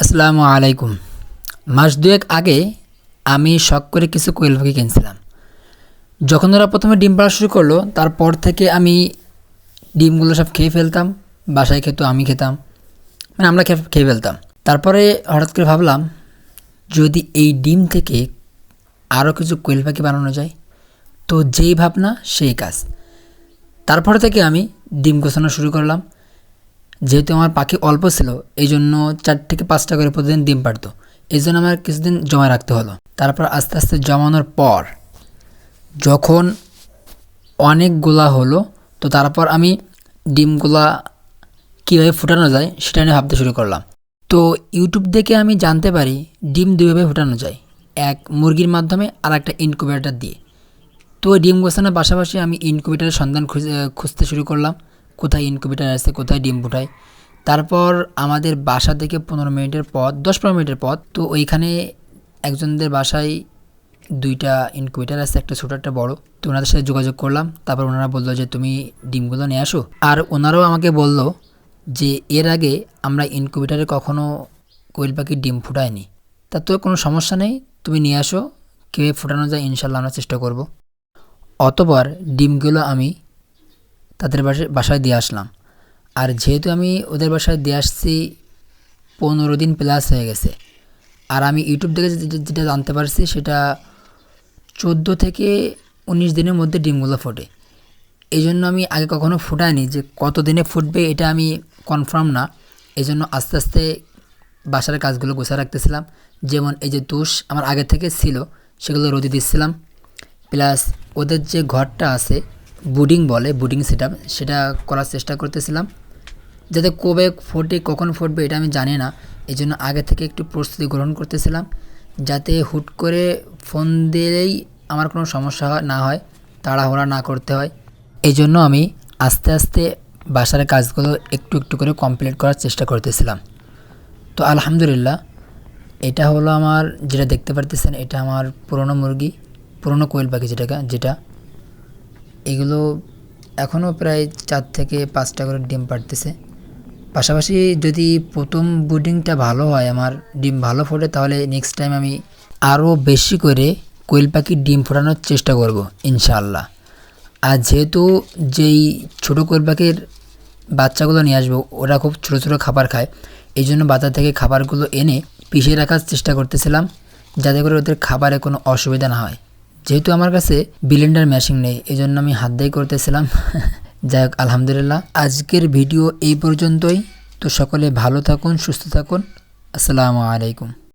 আসসালামু আলাইকুম। মাস দুয়েক আগে আমি শখ করে কিছু কোয়েল পাখি কিনছিলাম। যখন ওরা প্রথমে ডিম পাড়া শুরু করলো তারপর থেকে আমি ডিমগুলো সব খেয়ে ফেলতাম। বাসায় খেত, আমি খেতাম, মানে আমরা খেয়ে ফেলতাম। তারপরে হঠাৎ করে ভাবলাম, যদি এই ডিম থেকে আরও কিছু কোয়েল পাখি বানানো যায়, তো যেই ভাবনা সেই কাজ। তারপর থেকে আমি ডিম গোছানো শুরু করলাম। যেহেতু আমার পাখি অল্প ছিল, এই জন্য 4 থেকে 5টা করে প্রতিদিন ডিম পাড়তো। এই জন্য আমার কিছুদিন জমা রাখতে হলো। তারপর আস্তে আস্তে জমানোর পর যখন অনেকগুলা হলো, তো তারপর আমি ডিমগুলা কীভাবে ফুটানো যায় সেটা নিয়ে ভাবতে শুরু করলাম। তো ইউটিউব দেখে আমি জানতে পারি ডিম দুইভাবে ফুটানো যায়, এক মুরগির মাধ্যমে আর একটা ইনকিউবেটর দিয়ে। তো ওই ডিম গোছানোর পাশাপাশি আমি ইনকিউবেটরের সন্ধান খুঁজতে শুরু করলাম, কোথায় ইনকিউবেটর আছে, কোথায় ডিম ফুটায়। তারপর আমাদের বাসা থেকে 15 মিনিটের পথ, 10-15 মিনিটের পথ, তো ওইখানে একজনদের বাসায় 2টা ইনকিউবেটর আছে, একটা ছোটো একটা বড়। তো ওনাদের সাথে যোগাযোগ করলাম। তারপর ওনারা বললো যে তুমি ডিমগুলো নিয়ে আসো। আর ওনারাও আমাকে বলল যে এর আগে আমরা ইনকিউবেটারে কখনো কোয়েল পাখির ডিম ফুটাইনি, তা তো কোনো সমস্যা নেই, তুমি নিয়ে আসো, কীভাবে ফোটানো যায় ইনশাল্লাহ আমরা চেষ্টা করব। অতঃপর ডিমগুলো আমি তাদের বাসায় দিয়ে আসলাম। আর যেহেতু আমি ওদের বাসায় দিয়ে আসছি 15 দিন প্লাস হয়ে গেছে, আর আমি ইউটিউব থেকে যেটা জানতে পারছি সেটা 14 থেকে 19 দিনের মধ্যে ডিমগুলো ফোটে। এই জন্য আমি আগে কখনো ফুটাইনি, যে কত দিনে ফুটবে এটা আমি কনফার্ম না। এই জন্য আস্তে আস্তে বাসার কাজগুলো গোছা রাখতেছিলাম। যেমন এই যে তুষ আমার আগে থেকে ছিল, সেগুলো রোদে দিচ্ছিলাম। প্লাস ওদের যে ঘরটা আছে, বুডিং বলে, বুডিং সেটা করার চেষ্টা করতেছিলাম, যাতে কবে ফোটে কখন ফুটবে এটা আমি জানি না। এই জন্য আগে থেকে একটু প্রস্তুতি গ্রহণ করতেছিলাম, যাতে হুট করে ফোন দিলেই আমার কোনো সমস্যা না হয়, তাড়াহুড়া না করতে হয়। এই জন্য আমি আস্তে আস্তে বাসার কাজগুলো একটু একটু করে কমপ্লিট করার চেষ্টা করতেছিলাম। তো আলহামদুলিল্লাহ, এটা হলো আমার, যেটা দেখতে পারতেছেন, এটা আমার পুরনো মুরগি, পুরনো কোয়েল পাখি যেটা এগুলো এখনও প্রায় 4 থেকে 5টা করে ডিম পাড়তেছে। পাশাপাশি যদি প্রথম ব্রিডিংটা ভালো হয়, আমার ডিম ভালো ফোটে, তাহলে নেক্সট টাইম আমি আরও বেশি করে কোয়েল পাখির ডিম ফোটানোর চেষ্টা করব ইনশাআল্লাহ। আর যেহেতু যেই ছোটো কোয়েল পাখির বাচ্চাগুলো নিয়ে আসবো, ওরা খুব ছোটো ছোটো খাবার খায়, এই জন্য বাজার থেকে খাবারগুলো এনে পিষে রাখার চেষ্টা করতেছিলাম, যাতে করে ওদের খাবারে কোনো অসুবিধা না হয়। যেহেতু আমার কাছে ব্লেন্ডার মেশিন নেই, এই জন্য আমি হাত দিয়েই করতেছিলাম। যাই হোক, আলহামদুলিল্লাহ, আজকের ভিডিও এই পর্যন্তই। তো সকলে ভালো থাকুন, সুস্থ থাকুন। আসসালামু আলাইকুম।